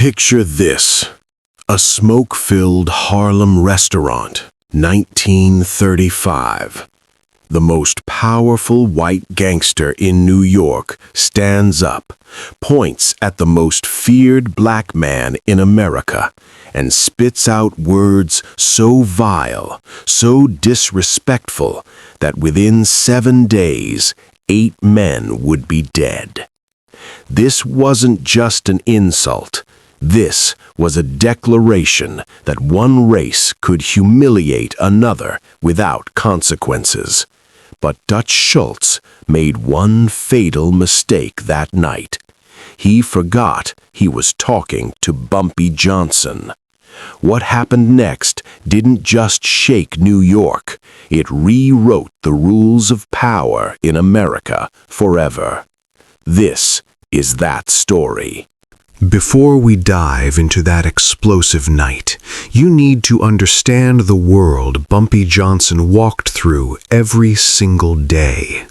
Picture this, a smoke-filled Harlem restaurant, 1935. The most powerful white gangster in New York stands up, points at the most feared black man in America, and spits out words so vile, so disrespectful, that within 7 days, 8 men would be dead. This wasn't just an insult. This was a declaration that one race could humiliate another without consequences. But Dutch Schultz made one fatal mistake that night. He forgot he was talking to Bumpy Johnson. What happened next didn't just shake New York. It rewrote the rules of power in America forever. This is that story. Before we dive into that explosive night, you need to understand the world Bumpy Johnson walked through every single day.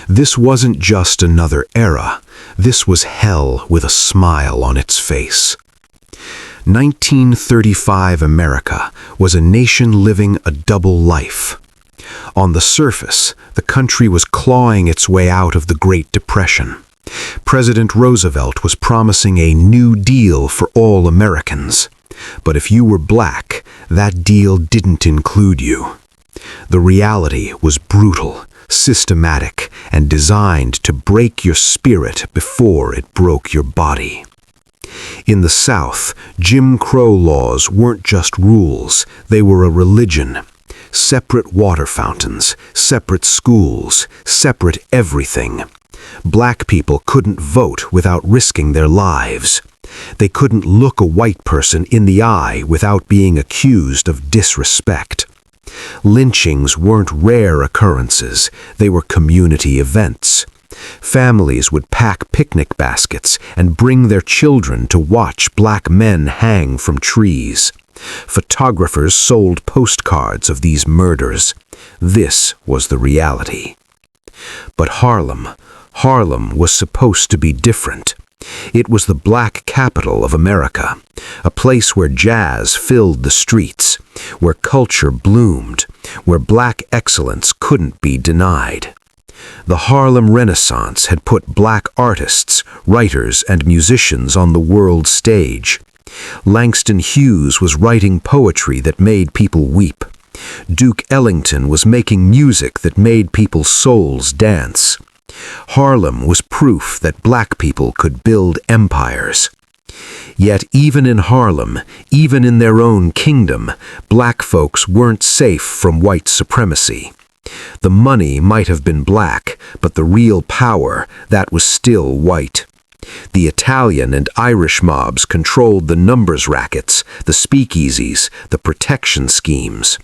This wasn't just another era. This was hell with a smile on its face. 1935 America was a nation living a double life. On the surface, the country was clawing its way out of the Great Depression. President Roosevelt was promising a New Deal for all Americans. But if you were black, that deal didn't include you. The reality was brutal, systematic, and designed to break your spirit before it broke your body. In the South, Jim Crow laws weren't just rules, they were a religion. Separate water fountains, separate schools, separate everything. Black people couldn't vote without risking their lives. They couldn't look a white person in the eye without being accused of disrespect. Lynchings weren't rare occurrences, they were community events. Families would pack picnic baskets and bring their children to watch black men hang from trees. Photographers sold postcards of these murders. This was the reality. But Harlem was supposed to be different. It was the black capital of America, a place where jazz filled the streets, where culture bloomed, where black excellence couldn't be denied. The Harlem Renaissance had put black artists, writers, and musicians on the world stage. Langston Hughes was writing poetry that made people weep. Duke Ellington was making music that made people's souls dance. Harlem was proof that black people could build empires. Yet even in Harlem, even in their own kingdom, black folks weren't safe from white supremacy. The money might have been black, but the real power, that was still white. The Italian and Irish mobs controlled the numbers rackets, the speakeasies, the protection schemes.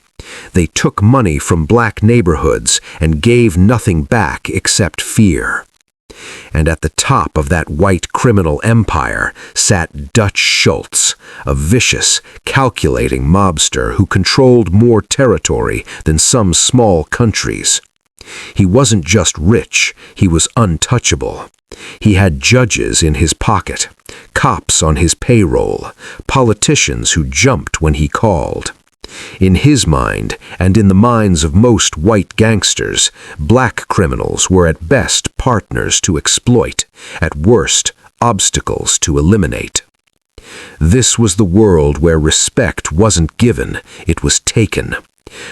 They took money from black neighborhoods and gave nothing back except fear. And at the top of that white criminal empire sat Dutch Schultz, a vicious, calculating mobster who controlled more territory than some small countries. He wasn't just rich, he was untouchable. He had judges in his pocket, cops on his payroll, politicians who jumped when he called. In his mind, and in the minds of most white gangsters, black criminals were at best partners to exploit, at worst, obstacles to eliminate. This was the world where respect wasn't given, it was taken.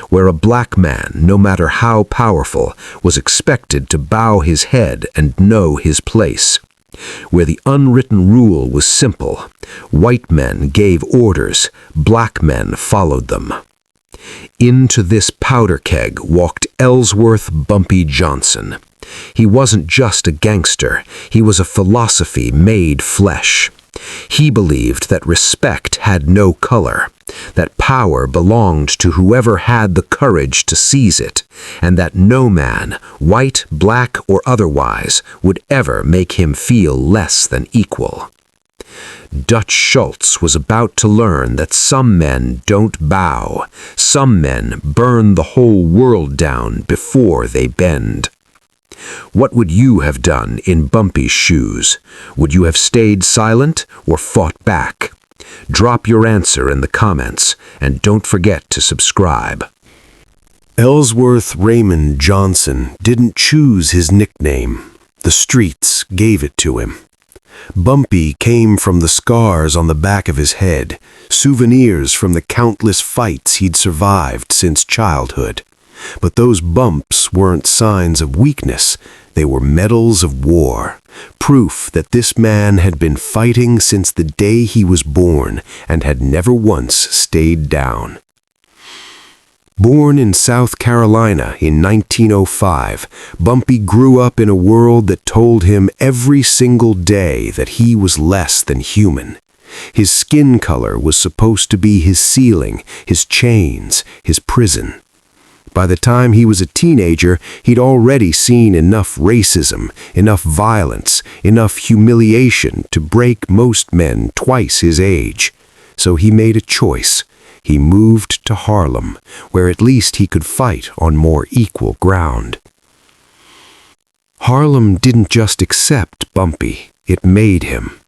Where a black man, no matter how powerful, was expected to bow his head and know his place. Where the unwritten rule was simple. White men gave orders, black men followed them. Into this powder keg walked Ellsworth Bumpy Johnson. He wasn't just a gangster, he was a philosophy made flesh. He believed that respect had no color, that power belonged to whoever had the courage to seize it, and that no man, white, black, or otherwise, would ever make him feel less than equal. Dutch Schultz was about to learn that some men don't bow, some men burn the whole world down before they bend. What would you have done in Bumpy's shoes? Would you have stayed silent or fought back? Drop your answer in the comments, and don't forget to subscribe. Ellsworth Raymond Johnson didn't choose his nickname. The streets gave it to him. Bumpy came from the scars on the back of his head, souvenirs from the countless fights he'd survived since childhood. But those bumps weren't signs of weakness, they were medals of war, proof that this man had been fighting since the day he was born and had never once stayed down. Born in South Carolina in 1905, Bumpy grew up in a world that told him every single day that he was less than human. His skin color was supposed to be his ceiling, his chains, his prison. By the time he was a teenager, he'd already seen enough racism, enough violence, enough humiliation to break most men twice his age. So he made a choice. He moved to Harlem, where at least he could fight on more equal ground. Harlem didn't just accept Bumpy, it made him.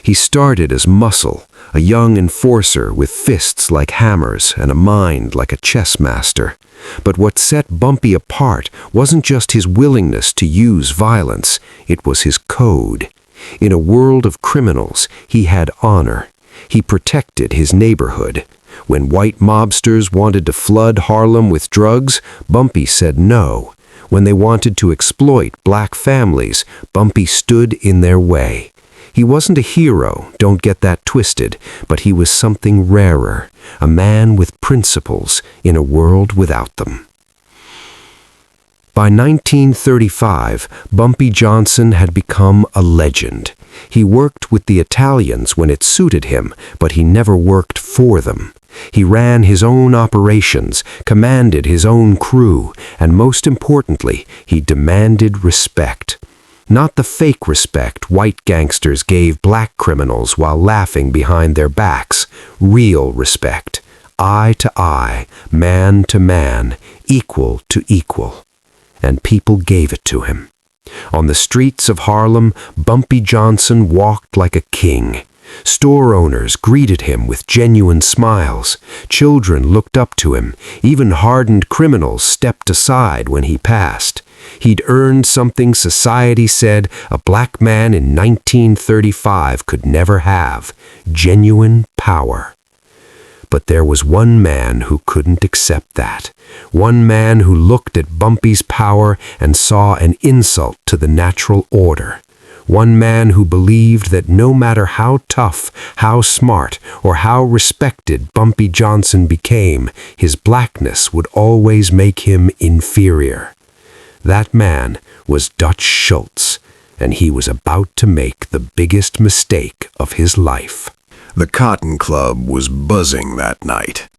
He started as Muscle, a young enforcer with fists like hammers and a mind like a chess master. But what set Bumpy apart wasn't just his willingness to use violence, it was his code. In a world of criminals, he had honor. He protected his neighborhood. When white mobsters wanted to flood Harlem with drugs, Bumpy said no. When they wanted to exploit black families, Bumpy stood in their way. He wasn't a hero, don't get that twisted, but he was something rarer, a man with principles in a world without them. By 1935, Bumpy Johnson had become a legend. He worked with the Italians when it suited him, but he never worked for them. He ran his own operations, commanded his own crew, and most importantly, he demanded respect. Not the fake respect white gangsters gave black criminals while laughing behind their backs. Real respect. Eye to eye, man to man, equal to equal. And people gave it to him. On the streets of Harlem, Bumpy Johnson walked like a king. Store owners greeted him with genuine smiles. Children looked up to him. Even hardened criminals stepped aside when he passed. He'd earned something society said a black man in 1935 could never have: genuine power. But there was one man who couldn't accept that. One man who looked at Bumpy's power and saw an insult to the natural order. One man who believed that no matter how tough, how smart, or how respected Bumpy Johnson became, his blackness would always make him inferior. That man was Dutch Schultz, and he was about to make the biggest mistake of his life. The Cotton Club was buzzing that night.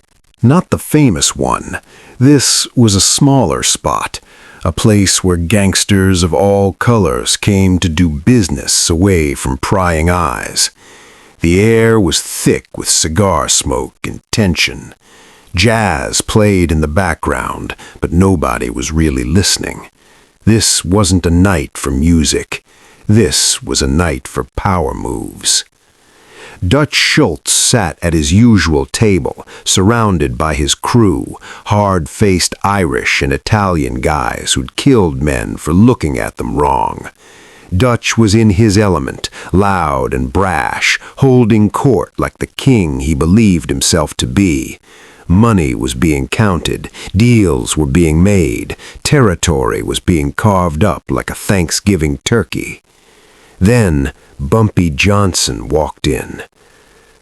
Not the famous one. This was a smaller spot, a place where gangsters of all colors came to do business away from prying eyes. The air was thick with cigar smoke and tension. Jazz played in the background, but nobody was really listening. This wasn't a night for music. This was a night for power moves. Dutch Schultz sat at his usual table, surrounded by his crew, hard-faced Irish and Italian guys who'd killed men for looking at them wrong. Dutch was in his element, loud and brash, holding court like the king he believed himself to be. Money was being counted, deals were being made, territory was being carved up like a Thanksgiving turkey. Then Bumpy Johnson walked in.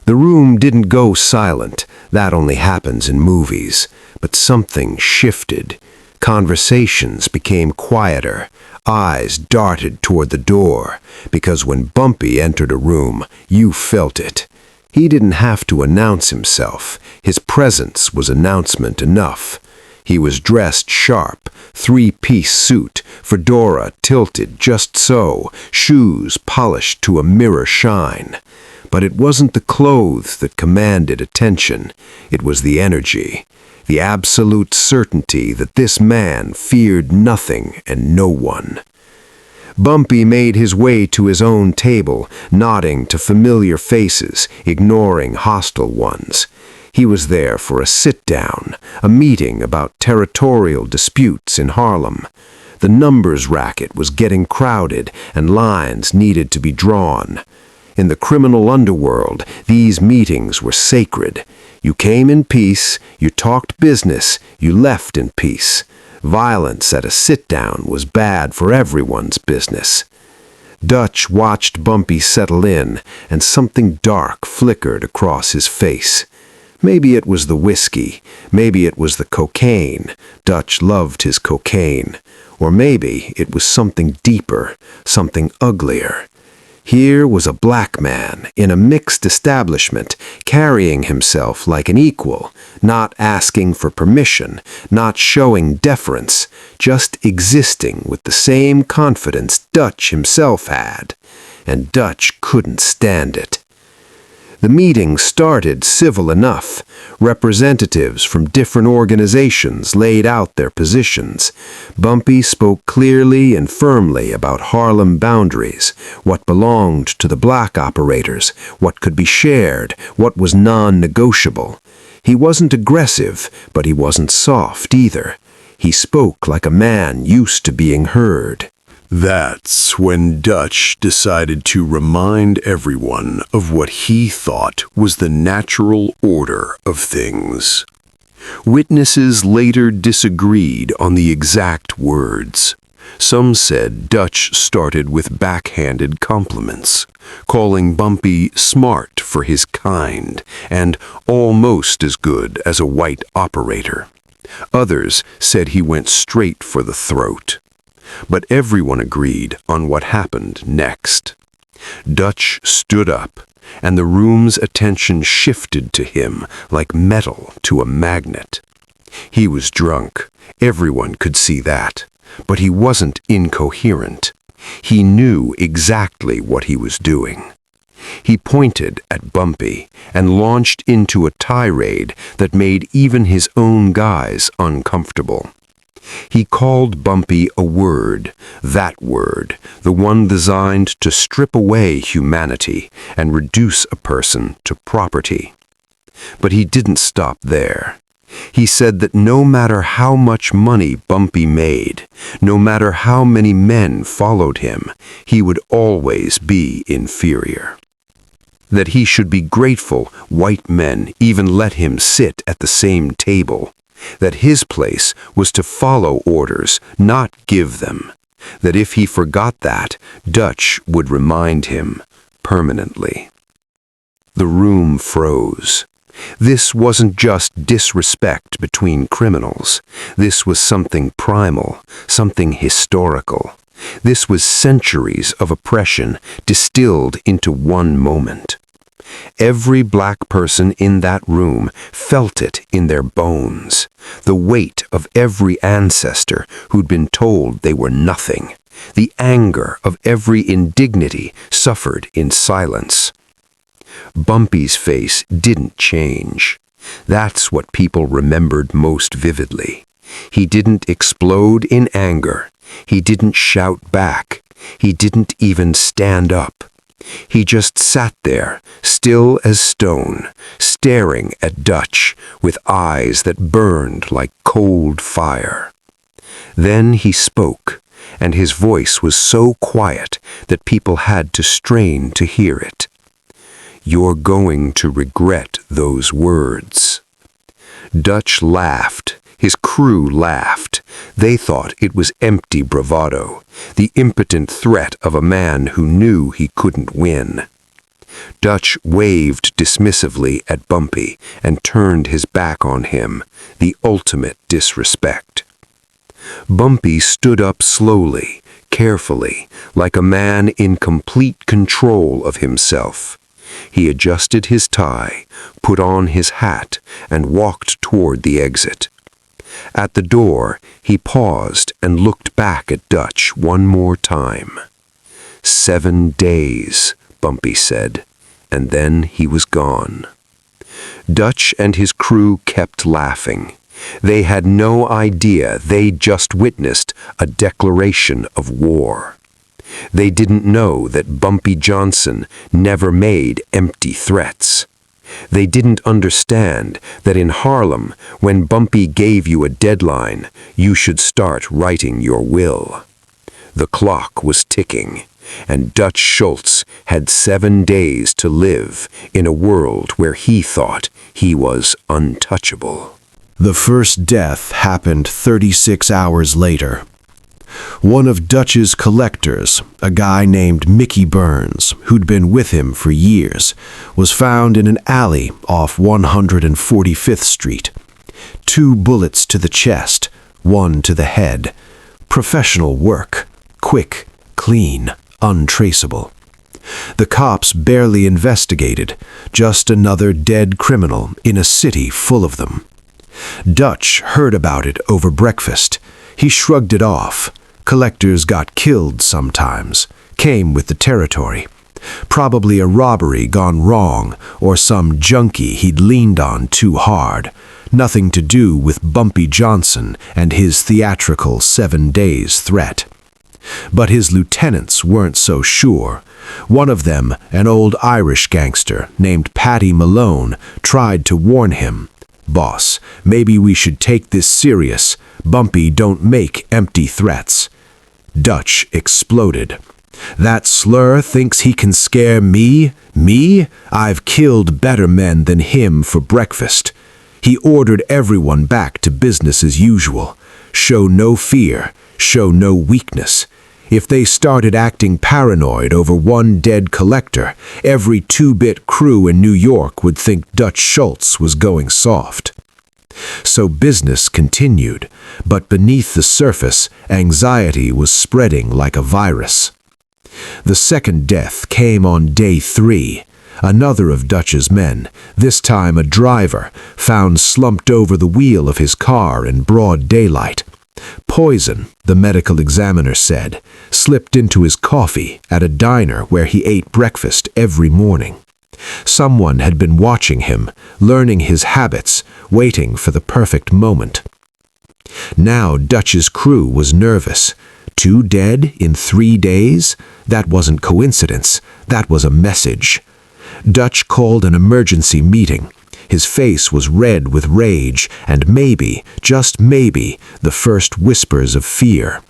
The room didn't go silent, that only happens in movies, but something shifted. Conversations became quieter, eyes darted toward the door, because when Bumpy entered a room, you felt it. He didn't have to announce himself. His presence was announcement enough. He was dressed sharp, three-piece suit, fedora tilted just so, shoes polished to a mirror shine. But it wasn't the clothes that commanded attention. It was the energy, the absolute certainty that this man feared nothing and no one. Bumpy made his way to his own table, nodding to familiar faces, ignoring hostile ones. He was there for a sit-down, a meeting about territorial disputes in Harlem. The numbers racket was getting crowded, and lines needed to be drawn. In the criminal underworld, these meetings were sacred. You came in peace, you talked business, you left in peace. Violence at a sit-down was bad for everyone's business. Dutch watched Bumpy settle in, and something dark flickered across his face. Maybe it was the whiskey, maybe it was the cocaine. Dutch loved his cocaine. Or maybe it was something deeper, something uglier. Here was a black man in a mixed establishment, carrying himself like an equal, not asking for permission, not showing deference, just existing with the same confidence Dutch himself had. And Dutch couldn't stand it. The meeting started civil enough. Representatives from different organizations laid out their positions. Bumpy spoke clearly and firmly about Harlem boundaries, what belonged to the black operators, what could be shared, what was non-negotiable. He wasn't aggressive, but he wasn't soft either. He spoke like a man used to being heard. That's when Dutch decided to remind everyone of what he thought was the natural order of things. Witnesses later disagreed on the exact words. Some said Dutch started with backhanded compliments, calling Bumpy smart for his kind and almost as good as a white operator. Others said he went straight for the throat. But everyone agreed on what happened next. Dutch stood up, and the room's attention shifted to him like metal to a magnet. He was drunk, everyone could see that, but he wasn't incoherent. He knew exactly what he was doing. He pointed at Bumpy and launched into a tirade that made even his own guys uncomfortable. He called Bumpy a word, that word, the one designed to strip away humanity and reduce a person to property. But he didn't stop there. He said that no matter how much money Bumpy made, no matter how many men followed him, he would always be inferior. That he should be grateful white men even let him sit at the same table. That his place was to follow orders, not give them. That if he forgot that, Dutch would remind him permanently. The room froze. This wasn't just disrespect between criminals. This was something primal, something historical. This was centuries of oppression distilled into one moment. Every black person in that room felt it in their bones, the weight of every ancestor who'd been told they were nothing, the anger of every indignity suffered in silence. Bumpy's face didn't change. That's what people remembered most vividly. He didn't explode in anger. He didn't shout back. He didn't even stand up. He just sat there, still as stone, staring at Dutch with eyes that burned like cold fire. Then he spoke, and his voice was so quiet that people had to strain to hear it. "You're going to regret those words." Dutch laughed. His crew laughed. They thought it was empty bravado, the impotent threat of a man who knew he couldn't win. Dutch waved dismissively at Bumpy and turned his back on him, the ultimate disrespect. Bumpy stood up slowly, carefully, like a man in complete control of himself. He adjusted his tie, put on his hat, and walked toward the exit. At the door, he paused and looked back at Dutch one more time. 7 days, Bumpy said, and then he was gone. Dutch and his crew kept laughing. They had no idea they'd just witnessed a declaration of war. They didn't know that Bumpy Johnson never made empty threats. They didn't understand that in Harlem, when Bumpy gave you a deadline, you should start writing your will. The clock was ticking, and Dutch Schultz had 7 days to live in a world where he thought he was untouchable. The first death happened 36 hours later. One of Dutch's collectors, a guy named Mickey Burns, who'd been with him for years, was found in an alley off 145th Street. 2 bullets to the chest, 1 to the head. Professional work. Quick, clean, untraceable. The cops barely investigated, just another dead criminal in a city full of them. Dutch heard about it over breakfast. He shrugged it off. Collectors got killed sometimes, came with the territory. Probably a robbery gone wrong, or some junkie he'd leaned on too hard. Nothing to do with Bumpy Johnson and his theatrical 7 days threat. But his lieutenants weren't so sure. One of them, an old Irish gangster named Paddy Malone, tried to warn him. "Boss, maybe we should take this serious. Bumpy don't make empty threats." Dutch exploded. "That slur thinks he can scare me? Me? I've killed better men than him for breakfast." He ordered everyone back to business as usual. Show no fear, show no weakness. If they started acting paranoid over one dead collector, every 2-bit crew in New York would think Dutch Schultz was going soft. So business continued, but beneath the surface, anxiety was spreading like a virus. The second death came on day 3. Another of Dutch's men, this time a driver, found slumped over the wheel of his car in broad daylight. Poison, the medical examiner said, slipped into his coffee at a diner where he ate breakfast every morning. Someone had been watching him, learning his habits, waiting for the perfect moment. Now Dutch's crew was nervous. 2 dead in 3 days? That wasn't coincidence. That was a message. Dutch called an emergency meeting. His face was red with rage and maybe, just maybe, the first whispers of fear.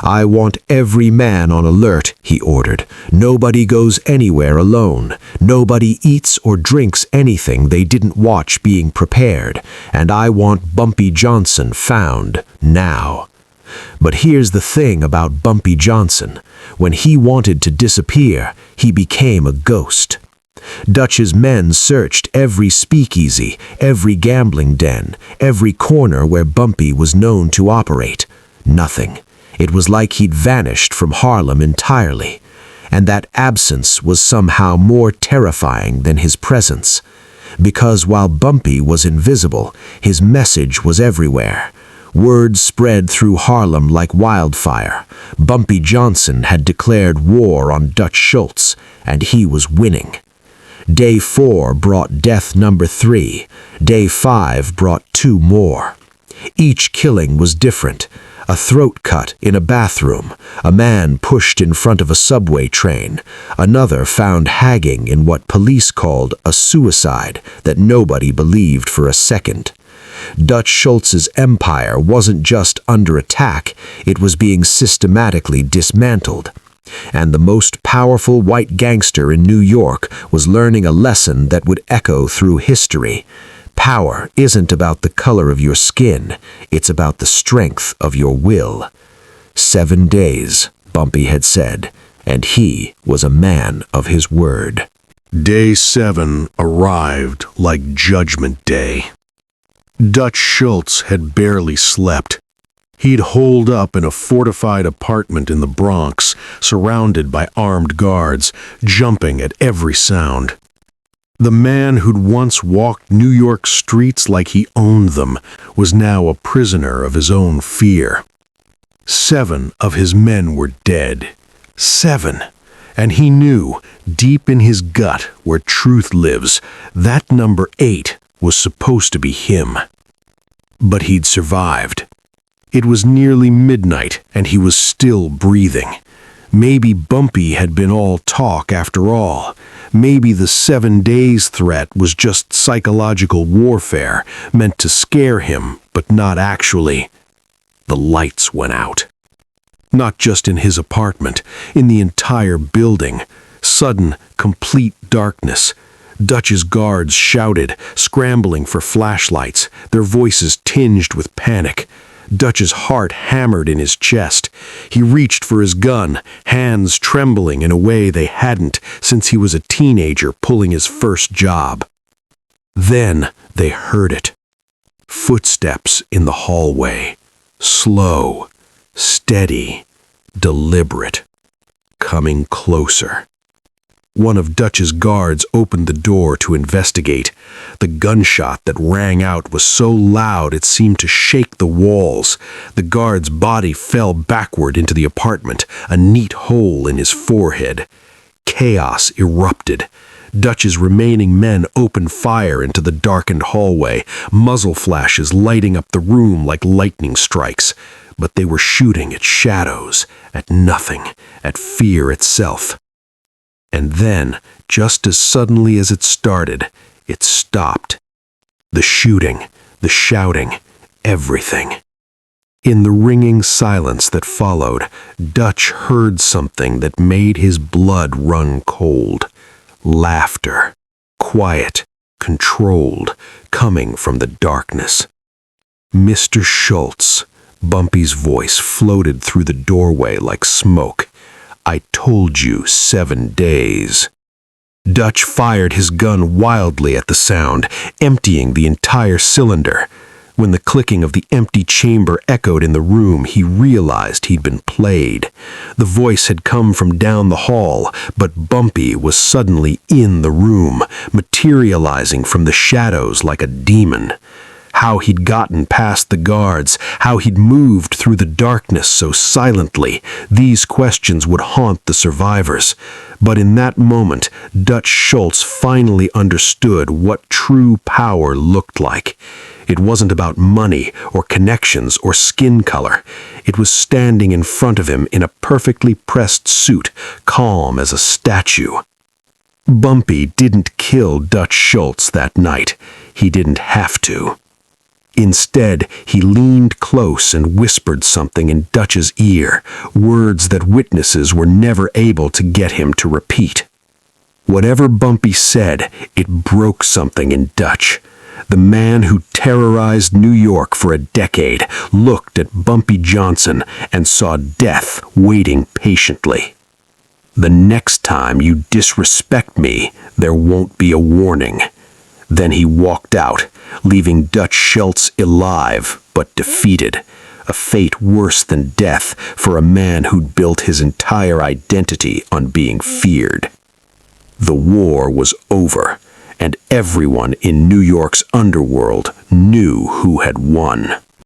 "I want every man on alert," he ordered. "Nobody goes anywhere alone. Nobody eats or drinks anything they didn't watch being prepared. And I want Bumpy Johnson found now." But here's the thing about Bumpy Johnson. When he wanted to disappear, he became a ghost. Dutch's men searched every speakeasy, every gambling den, every corner where Bumpy was known to operate. Nothing. It was like he'd vanished from Harlem entirely. And that absence was somehow more terrifying than his presence. Because while Bumpy was invisible, his message was everywhere. Word spread through Harlem like wildfire. Bumpy Johnson had declared war on Dutch Schultz, and he was winning. Day 4 brought death number 3. Day 5 brought 2 more. Each killing was different. A throat cut in a bathroom, a man pushed in front of a subway train, another found hanging in what police called a suicide that nobody believed for a second. Dutch Schultz's empire wasn't just under attack, it was being systematically dismantled. And the most powerful white gangster in New York was learning a lesson that would echo through history. Power isn't about the color of your skin, it's about the strength of your will. 7 days, Bumpy had said, and he was a man of his word. Day 7 arrived like Judgment Day. Dutch Schultz had barely slept. He'd holed up in a fortified apartment in the Bronx, surrounded by armed guards, jumping at every sound. The man who'd once walked New York streets like he owned them was now a prisoner of his own fear. 7 of his men were dead. 7. And he knew, deep in his gut where truth lives, that number 8 was supposed to be him. But he'd survived. It was nearly midnight, and he was still breathing. Maybe Bumpy had been all talk after all. Maybe the 7 days threat was just psychological warfare, meant to scare him, but not actually. The lights went out. Not just in his apartment, in the entire building. Sudden, complete darkness. Dutch's guards shouted, scrambling for flashlights, their voices tinged with panic. Dutch's heart hammered in his chest. He reached for his gun, hands trembling in a way they hadn't since he was a teenager pulling his first job. Then they heard it. Footsteps in the hallway. Slow, steady, deliberate. Coming closer. One of Dutch's guards opened the door to investigate. The gunshot that rang out was so loud it seemed to shake the walls. The guard's body fell backward into the apartment, a neat hole in his forehead. Chaos erupted. Dutch's remaining men opened fire into the darkened hallway, muzzle flashes lighting up the room like lightning strikes. But they were shooting at shadows, at nothing, at fear itself. And then, just as suddenly as it started, it stopped. The shooting, the shouting, everything. In the ringing silence that followed, Dutch heard something that made his blood run cold. Laughter, quiet, controlled, coming from the darkness. Mr. Schultz, Bumpy's voice floated through the doorway like smoke. I told you 7 days. Dutch fired his gun wildly at the sound, emptying the entire cylinder. When the clicking of the empty chamber echoed in the room, he realized he'd been played. The voice had come from down the hall, but Bumpy was suddenly in the room, materializing from the shadows like a demon. How he'd gotten past the guards, how he'd moved through the darkness so silently, these questions would haunt the survivors. But in that moment, Dutch Schultz finally understood what true power looked like. It wasn't about money or connections or skin color. It was standing in front of him in a perfectly pressed suit, calm as a statue. Bumpy didn't kill Dutch Schultz that night. He didn't have to. Instead, he leaned close and whispered something in Dutch's ear, words that witnesses were never able to get him to repeat. Whatever Bumpy said, it broke something in Dutch. The man who terrorized New York for a decade looked at Bumpy Johnson and saw death waiting patiently. The next time you disrespect me, there won't be a warning. Then he walked out, leaving Dutch Schultz alive but defeated, a fate worse than death for a man who'd built his entire identity on being feared. The war was over, and everyone in New York's underworld knew who had won.